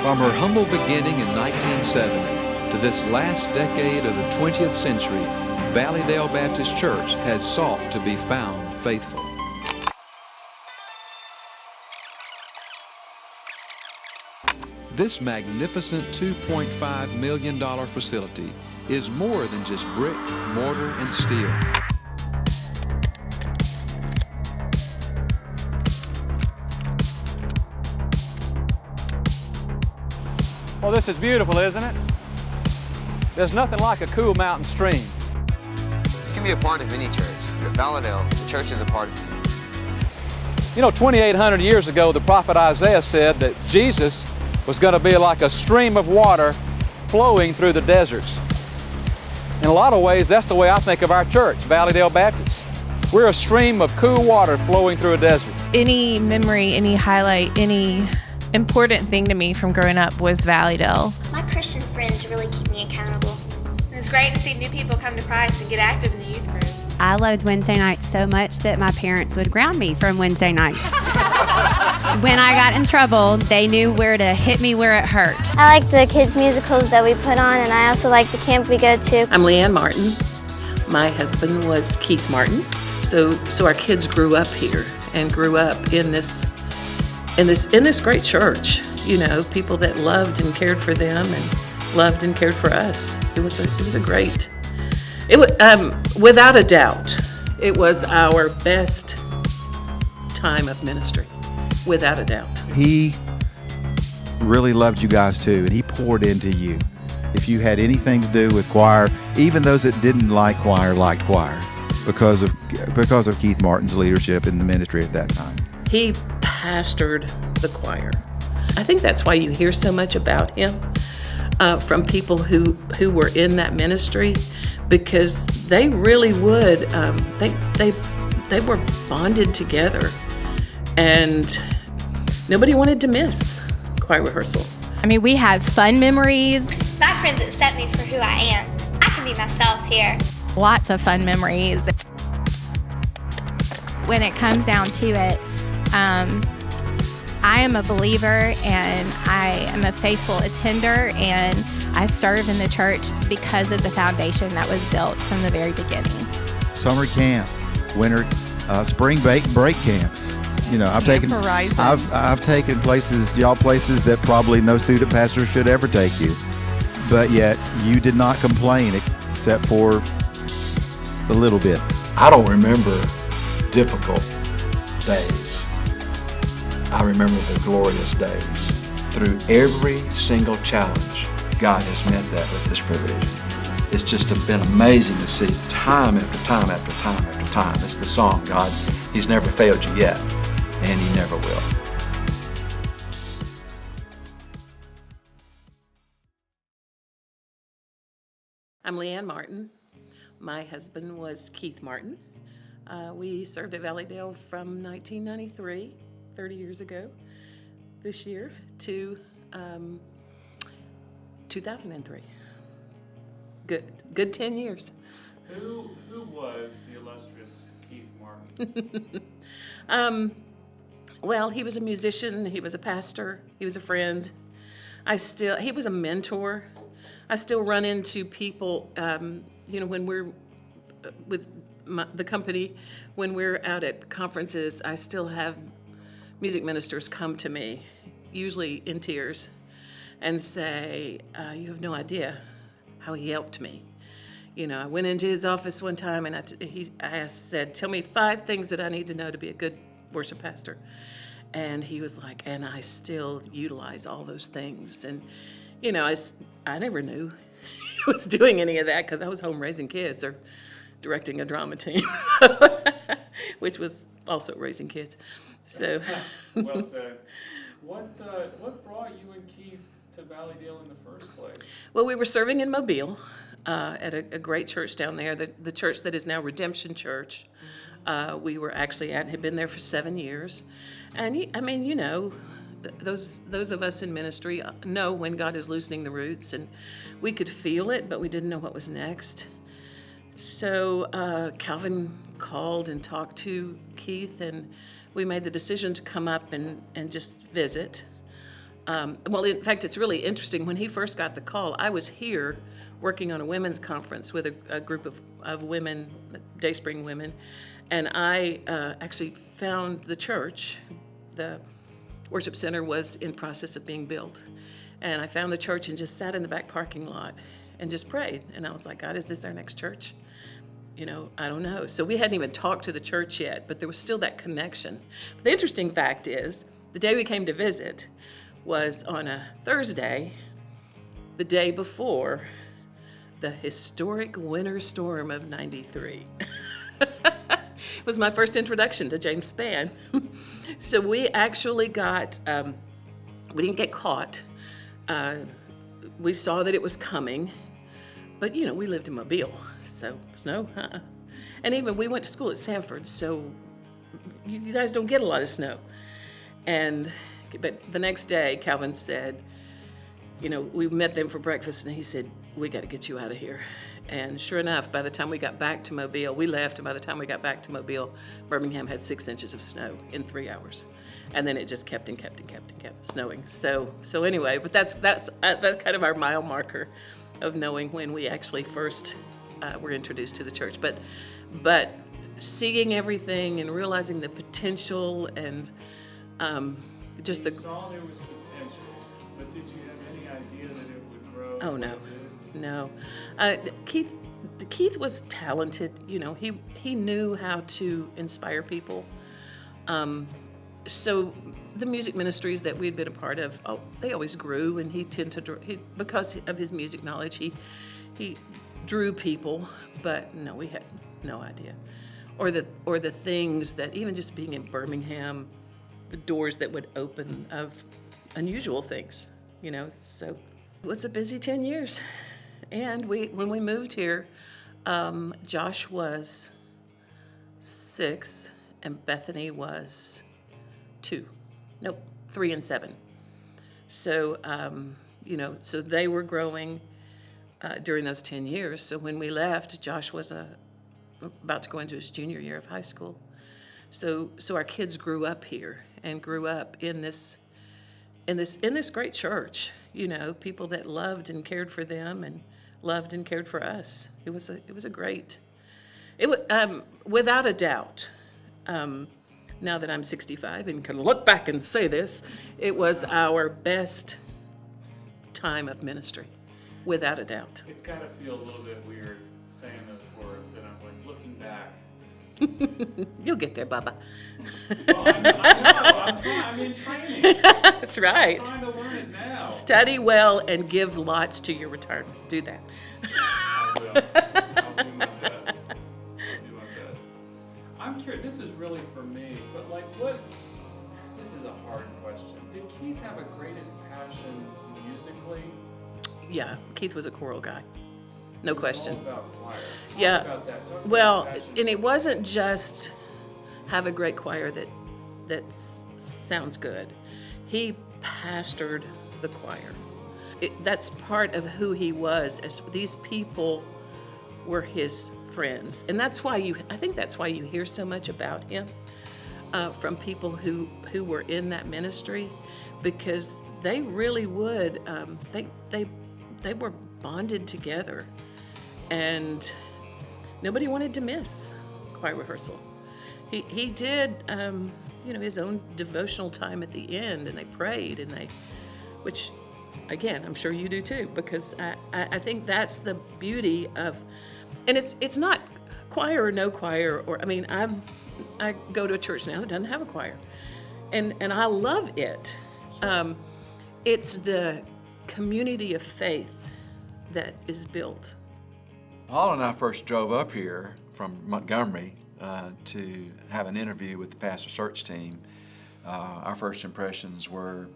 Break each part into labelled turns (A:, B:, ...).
A: From her humble beginning in 1970 to this last decade of the 20th century, Valleydale Baptist Church has sought to be found faithful. This magnificent $2.5 million facility is more than just brick, mortar, and steel.
B: Well, this is beautiful, isn't it? There's nothing like a cool mountain stream.
C: You can be a part of any church, but at Valleydale, the church is a part of you.
B: You know, 2,800 years ago, the prophet Isaiah said that Jesus was going to be like a stream of water flowing through the deserts. In a lot of ways, that's the way I think of our church, Valleydale Baptist. We're a stream of cool water flowing through a desert.
D: Any memory, any highlight, any important thing to me from growing up was Valleydale.
E: My Christian friends really keep me accountable.
F: It's great to see new people come to Christ and get active in the youth group.
G: I loved Wednesday nights so much that my parents would ground me from Wednesday nights. When I got in trouble, they knew where to hit me where it hurt.
E: I like the kids' musicals that we put on, and I also like the camp we go to.
H: I'm Leanne Martin. My husband was Keith Martin. So our kids grew up here and grew up in this great church. You know, people that loved and cared for them and loved and cared for us. It was a great. It was without a doubt, it was our best time of ministry, without a doubt.
I: He really loved you guys too, and he poured into you. If you had anything to do with choir, even those that didn't like choir liked choir because of Keith Martin's leadership in the ministry at that time.
H: He pastored the choir. I think that's why you hear so much about him from people who were in that ministry, because they really would. They were bonded together, and nobody wanted to miss choir rehearsal.
D: I mean, we have fun memories.
E: My friends accept me for who I am. I can be myself here.
D: Lots of fun memories. When it comes down to it, I am a believer and I am a faithful attender, and I serve in the church because of the foundation that was built from the very beginning.
I: Summer camp, winter, spring break camps. You know, I've taken places that probably no student pastor should ever take you, but yet you did not complain except for a little bit.
J: I don't remember difficult days. I remember the glorious days. Through every single challenge, God has met that with His provision. It's just been amazing to see time after time after time after time. It's the song, God, He's never failed you yet, and He never will.
H: I'm Leanne Martin. My husband was Keith Martin. We served at Valleydale from 1993, 30 years ago, this year, to 2003. Good 10 years.
K: Who was the illustrious Keith Martin?
H: Well, he was a musician, he was a pastor, he was a friend. He was a mentor. I still run into people, when we're with the company, when we're out at conferences, I still have music ministers come to me, usually in tears, and say, you have no idea how he helped me. You know, I went into his office one time and I said, tell me 5 things that I need to know to be a good worship pastor. And he was like, and I still utilize all those things. And, you know, I never knew he was doing any of that because I was home raising kids or directing a drama team, which was also raising kids. So,
K: well said. What brought you and Keith to Valleydale in the first place?
H: Well, we were serving in Mobile at a great church down there, the church that is now Redemption Church. We were actually at, had been there for 7 years. And I mean, you know, those of us in ministry know when God is loosening the roots, and we could feel it, but we didn't know what was next. So Calvin called and talked to Keith, and we made the decision to come up and just visit. Well, in fact, it's really interesting. When he first got the call, I was here working on a women's conference with a group of women, Dayspring women, and I actually found the church. The worship center was in process of being built. And I found the church and just sat in the back parking lot and just prayed. And I was like, God, is this our next church? I don't know. So we hadn't even talked to the church yet, but there was still that connection. But the interesting fact is, the day we came to visit was on a Thursday, the day before the historic winter storm of '93. It was my first introduction to James Spann. So we actually got, we didn't get caught. We saw that it was coming, but we lived in Mobile, so snow, And even we went to school at Sanford, so you guys don't get a lot of snow. But the next day, Calvin said, we met them for breakfast, and he said, we got to get you out of here. And sure enough, by the time we got back to Mobile, we left, and by the time we got back to Mobile, Birmingham had 6 inches of snow in 3 hours. And then it just kept snowing. So anyway, but that's kind of our mile marker of knowing when we actually first were introduced to the church. But seeing everything and realizing the potential and just
K: you saw there was potential, but did you have any idea that it would grow?
H: Oh no. Keith was talented. He knew how to inspire people. So the music ministries that we'd been a part of, they always grew, and because of his music knowledge, he drew people. But no, we had no idea, or the things that even just being in Birmingham, the doors that would open of unusual things. So it was a busy 10 years. And when we moved here, Josh was 6 and Bethany was 3 and 7. So, so they were growing during those 10 years. So when we left, Josh was about to go into his junior year of high school. So our kids grew up here and grew up in this great church. People that loved and cared for them and loved and cared for us. It was a great. Without a doubt. Now that I'm 65 and can look back and say this, it was our best time of ministry, without a doubt.
K: It's got to feel a little bit weird saying those words, and I'm like looking back.
H: You'll get there, Bubba.
K: Well, I know. I'm trying. I'm in training.
H: That's right.
K: I'm trying to learn it now.
H: Study well and give lots to your return. Do that.
K: I will. I'll do my best. I'm curious. This is really for me, but this is a hard question. Did Keith have a greatest passion musically?
H: Yeah, Keith was a choral guy. No question.
K: All about choir.
H: Yeah.
K: Talk about that. Talk
H: Well,
K: about passion.
H: and it wasn't just have a great choir that sounds good. He pastored the choir. That's part of who he was. As these people were his friends, and I think that's why you hear so much about him from people who were in that ministry, because they really would. They were bonded together, and nobody wanted to miss choir rehearsal. He did, his own devotional time at the end, and they prayed, which, again, I'm sure you do too, because I think that's the beauty of, and it's not choir or no choir, I go to a church now that doesn't have a choir, and I love it. It's the community of faith that is built.
J: Paul and I first drove up here from Montgomery to have an interview with the pastor search team. Our first impressions were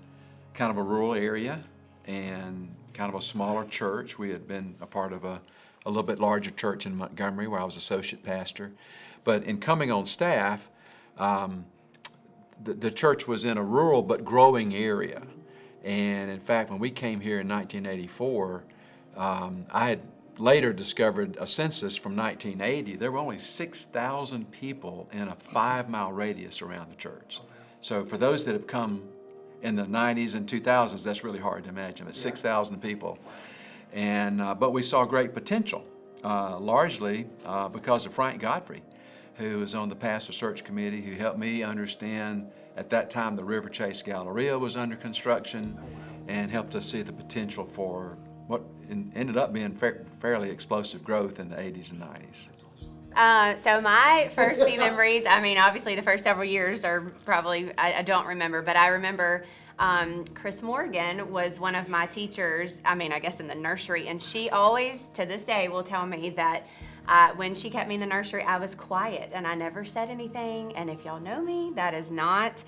J: kind of a rural area and kind of a smaller church. We had been a part of a little bit larger church in Montgomery where I was associate pastor. But in coming on staff, the church was in a rural but growing area. And in fact, when we came here in 1984, I had later discovered a census from 1980. There were only 6,000 people in a 5-mile radius around the church. So for those that have come In the 90s and 2000s, that's really hard to imagine, but 6,000 people. And, but we saw great potential, largely because of Frank Godfrey, who was on the pastor search committee, who helped me understand at that time the River Chase Galleria was under construction and helped us see the potential for what ended up being fairly explosive growth in the 80s and 90s.
G: So my first few memories, I mean, obviously the first several years are probably, I don't remember, but I remember Chris Morgan was one of my teachers, I mean, I guess in the nursery, and she always, to this day, will tell me that when she kept me in the nursery, I was quiet and I never said anything, and if y'all know me, that is not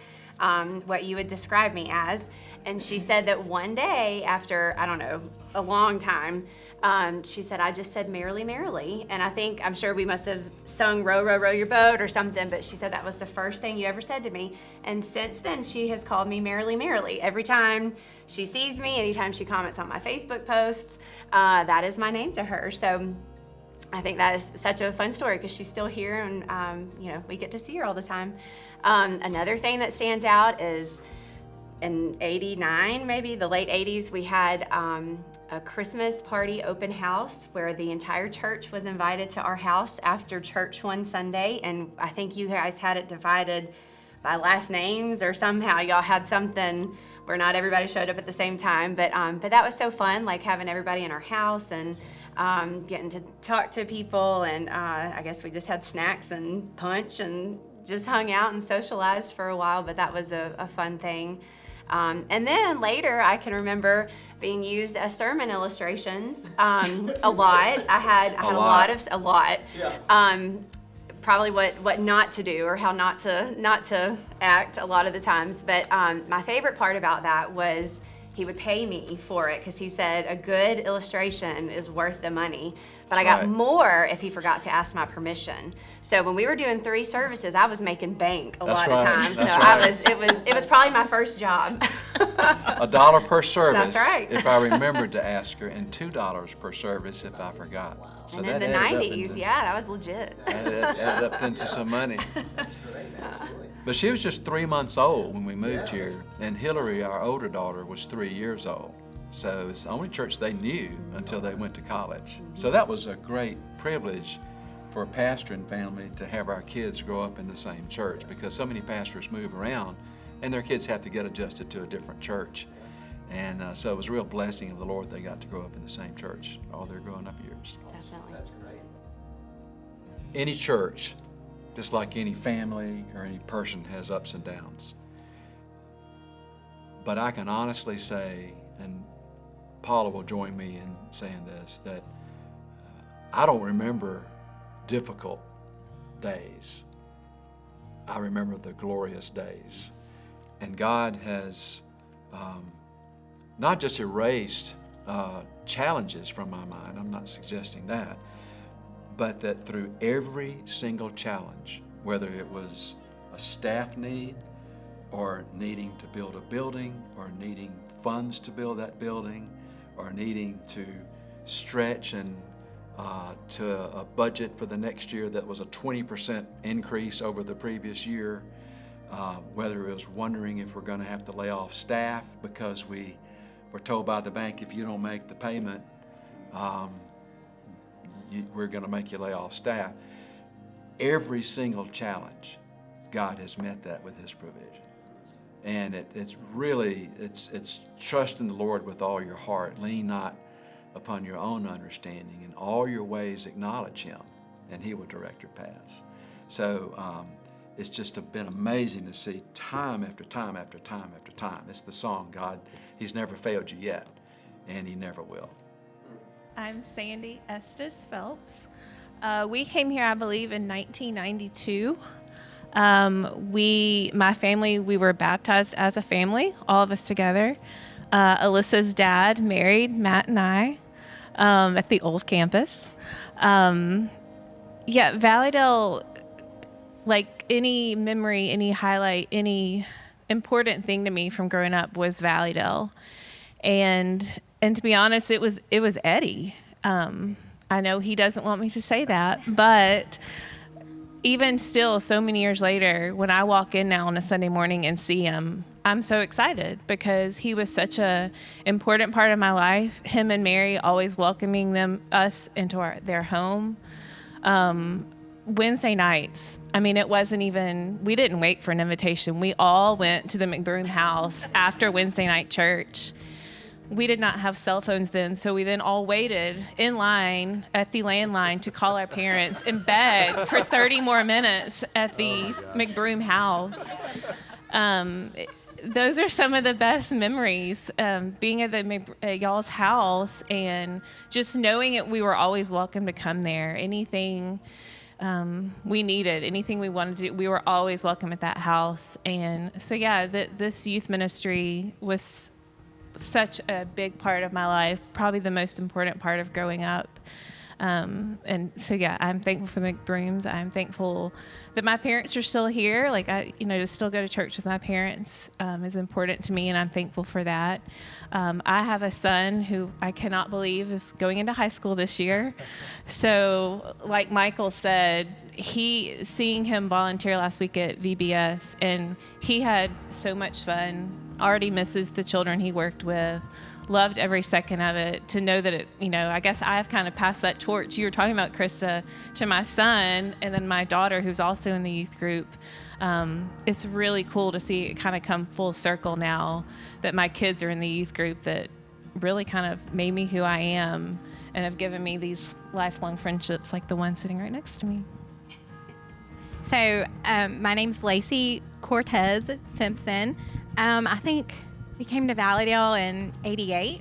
G: what you would describe me as. And she said that one day after, I don't know, a long time, she said, I just said merrily, merrily. And I'm sure we must have sung row, row, row your boat or something, but she said that was the first thing you ever said to me. And since then, she has called me merrily, merrily. Every time she sees me, anytime she comments on my Facebook posts, that is my name to her. So I think that is such a fun story because she's still here and, we get to see her all the time. Another thing that stands out is in 89, maybe the late 80s, we had a Christmas party open house where the entire church was invited to our house after church one Sunday, and I think you guys had it divided by last names or somehow y'all had something where not everybody showed up at the same time, but that was so fun, like having everybody in our house and getting to talk to people, and I guess we just had snacks and punch and just hung out and socialized for a while, but that was a fun thing. And then later, I can remember being used as sermon illustrations a lot. I had a lot. Probably what not to do or how not to act a lot of the times. But my favorite part about that was he would pay me for it because he said a good illustration is worth the money. But I got more if he forgot to ask my permission. So when we were doing 3 services, I was making bank a lot of times. So it was probably my first job.
J: $1 per service.
G: That's right.
J: If I remembered to ask her, and $2 per service if I forgot. Wow. So
G: and in the 90s, that was legit.
J: That added up into some money. But she was just 3 months old when we moved here, and Hillary, our older daughter, was 3 years old. So it's the only church they knew until they went to college. So that was a great privilege for a pastoring family to have our kids grow up in the same church, because so many pastors move around and their kids have to get adjusted to a different church. And so it was a real blessing of the Lord they got to grow up in the same church all their growing up years.
G: Definitely.
I: That's great.
J: Any church, just like any family or any person, has ups and downs. But I can honestly say, and Paula will join me in saying this, that I don't remember difficult days. I remember the glorious days. And God has not just erased challenges from my mind, I'm not suggesting that, but that through every single challenge, whether it was a staff need or needing to build a building or needing funds to build that building or needing to stretch and to a budget for the next year that was a 20% increase over the previous year, whether it was wondering if we're going to have to lay off staff because we were told by the bank, if you don't make the payment, we're going to make you lay off staff. Every single challenge, God has met that with His provision. And it's trust in the Lord with all your heart. Lean not upon your own understanding. In all your ways acknowledge Him, and He will direct your paths. So it's just been amazing to see time after time after time after time. It's the song, God, He's never failed you yet, and He never will.
L: I'm Sandy Estes Phelps. We came here, I believe, in 1992. My family, we were baptized as a family, all of us together. Alyssa's dad married Matt and I at the old campus. Valleydale, like any memory, any highlight, any important thing to me from growing up was Valleydale. And to be honest, it was Eddie. I know he doesn't want me to say that, but even still, so many years later, when I walk in now on a Sunday morning and see him, I'm so excited because he was such a important part of my life. Him and Mary always welcoming us into their home. Wednesday nights, I mean, it wasn't even, we didn't wait for an invitation. We all went to the McBroom house after Wednesday night church. We did not have cell phones then, so we then all waited in line at the landline to call our parents and beg for 30 more minutes at the McBroom house. Those are some of the best memories, being at y'all's house and just knowing that we were always welcome to come there. Anything we needed, anything we wanted to do, we were always welcome at that house. And so, yeah, this youth ministry was such a big part of my life, probably the most important part of growing up. And so, yeah, I'm thankful for the McBrooms. I'm thankful that my parents are still here. Like, to still go to church with my parents is important to me, and I'm thankful for that. I have a son who I cannot believe is going into high school this year. So, like Michael said, seeing him volunteer last week at VBS, and he had so much fun, already misses the children he worked with, loved every second of it. To know that I guess I've kind of passed that torch you were talking about, Krista, to my son, and then my daughter, who's also in the youth group. It's really cool to see it kind of come full circle now that my kids are in the youth group that really kind of made me who I am and have given me these lifelong friendships like the one sitting right next to me.
D: So my name's Lacey Cortez Simpson. I think we came to Valleydale in '88.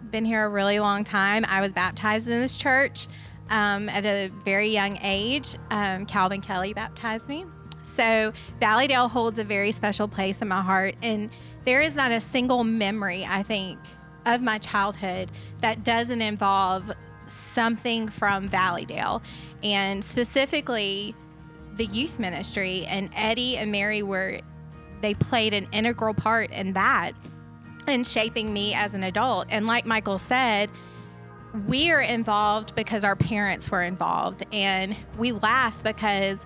D: Been here a really long time. I was baptized in this church at a very young age. Calvin Kelly baptized me. So Valleydale holds a very special place in my heart. And there is not a single memory, I think, of my childhood that doesn't involve something from Valleydale. And specifically the youth ministry. And Eddie and Mary they played an integral part in that and shaping me as an adult. And like Michael said, we are involved because our parents were involved. And we laugh because,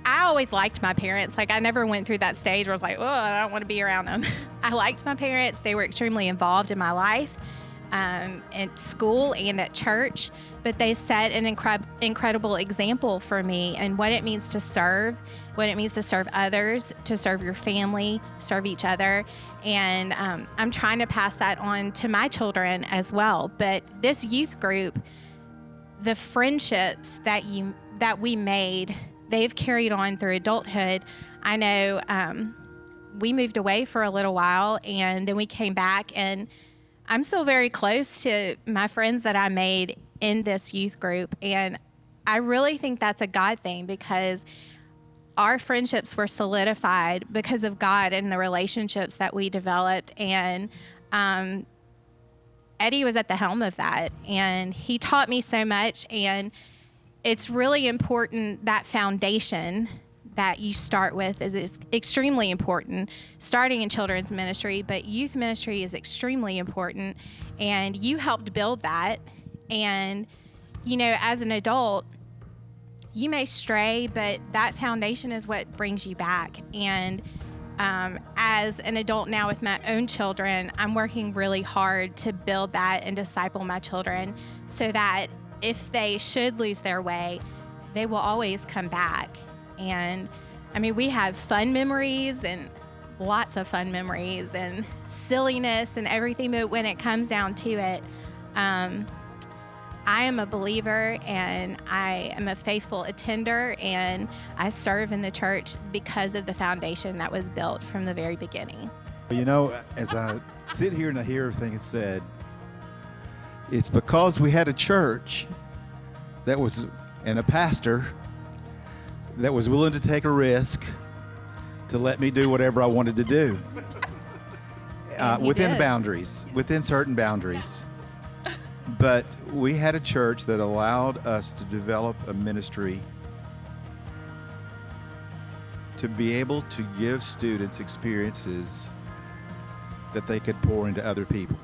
D: I always liked my parents. Like, I never went through that stage where I was like, oh, I don't want to be around them. I liked my parents. They were extremely involved in my life, at school and at church. But they set an incredible example for me and what it means to serve, what it means to serve others, to serve your family, serve each other. And I'm trying to pass that on to my children as well. But this youth group, the friendships that we made, they've carried on through adulthood. I know we moved away for a little while, and then we came back, and I'm still very close to my friends that I made in this youth group. And I really think that's a God thing because our friendships were solidified because of God and the relationships that we developed. And Eddie was at the helm of that, and he taught me so much. And it's really important, that foundation that you start with is extremely important, starting in children's ministry, but youth ministry is extremely important. And you helped build that. And, as an adult, you may stray, but that foundation is what brings you back. And as an adult now with my own children, I'm working really hard to build that and disciple my children so that if they should lose their way, they will always come back. And we have fun memories and lots of fun memories and silliness and everything, but when it comes down to it, I am a believer and I am a faithful attender, and I serve in the church because of the foundation that was built from the very beginning.
I: As I sit here and I hear everything it's said, it's because we had a church and a pastor that was willing to take a risk to let me do whatever I wanted to do within certain boundaries. But we had a church that allowed us to develop a ministry to be able to give students experiences that they could pour into other people.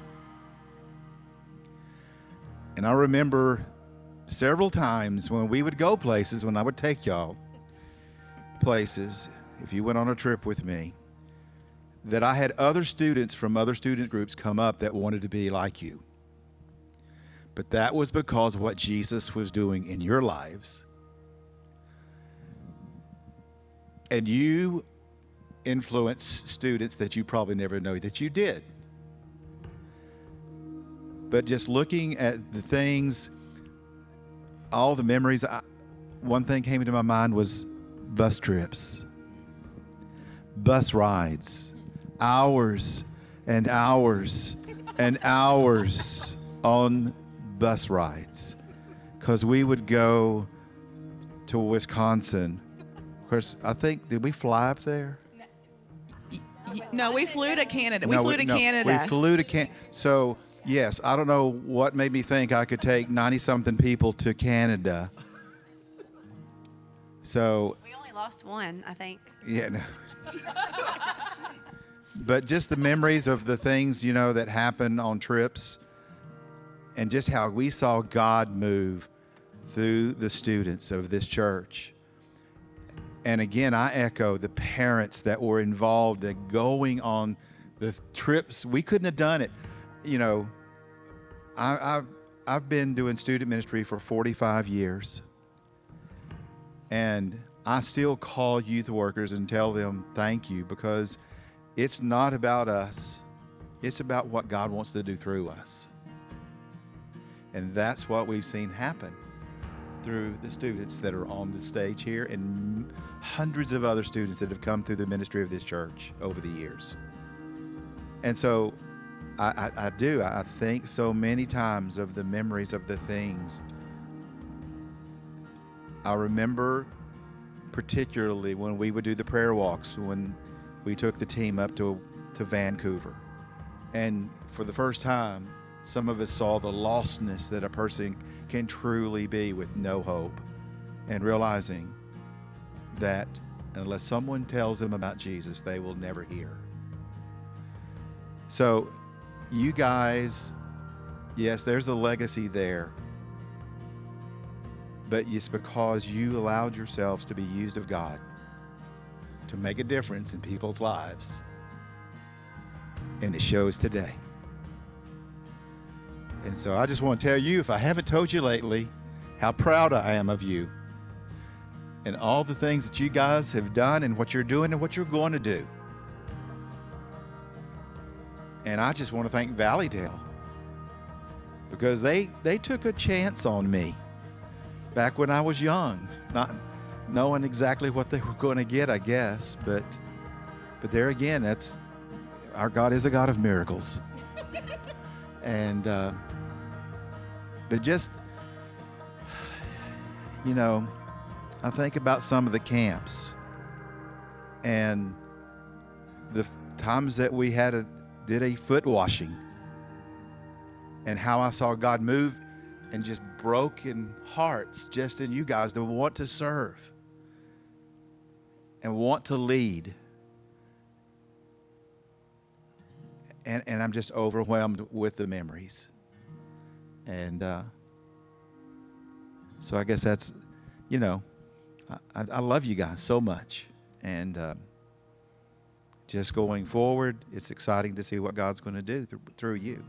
I: And I remember several times when we would go places, when I would take y'all places, if you went on a trip with me, that I had other students from other student groups come up that wanted to be like you. But that was because of what Jesus was doing in your lives. And you influenced students that you probably never know that you did. But just looking at the things, all the memories, one thing came into my mind was bus trips, bus rides, hours and hours and hours on bus rides, because we would go to Wisconsin. Of course, I think, did we fly up there?
M: No, we flew to Canada.
I: We flew to Canada. So, yes, I don't know what made me think I could take 90-something people to Canada. So
N: we only lost one, I think.
I: Yeah, no. But just the memories of the things, you know, that happen on trips, and just how we saw God move through the students of this church. And again, I echo the parents that were involved in going on the trips. We couldn't have done it. You know, I've been doing student ministry for 45 years. And I still call youth workers and tell them thank you, because it's not about us. It's about what God wants to do through us. And that's what we've seen happen through the students that are on the stage here, and hundreds of other students that have come through the ministry of this church over the years. And so I think so many times of the memories of the things. I remember particularly when we would do the prayer walks, when we took the team up to Vancouver. And for the first time, some of us saw the lostness that a person can truly be with no hope, and realizing that unless someone tells them about Jesus, they will never hear. So you guys, yes, there's a legacy there, but it's because you allowed yourselves to be used of God to make a difference in people's lives. And it shows today. And so I just want to tell you, if I haven't told you lately, how proud I am of you and all the things that you guys have done and what you're doing and what you're going to do. And I just want to thank Valleydale, because they took a chance on me back when I was young, not knowing exactly what they were going to get, I guess. But there again, that's, our God is a God of miracles. And but just, you know, I think about some of the camps and the times that we did a foot washing, and how I saw God move, and just broken hearts just in you guys to want to serve and want to lead. And I'm just overwhelmed with the memories. And so I guess that's, you know, I love you guys so much. And just going forward, it's exciting to see what God's going to do through you.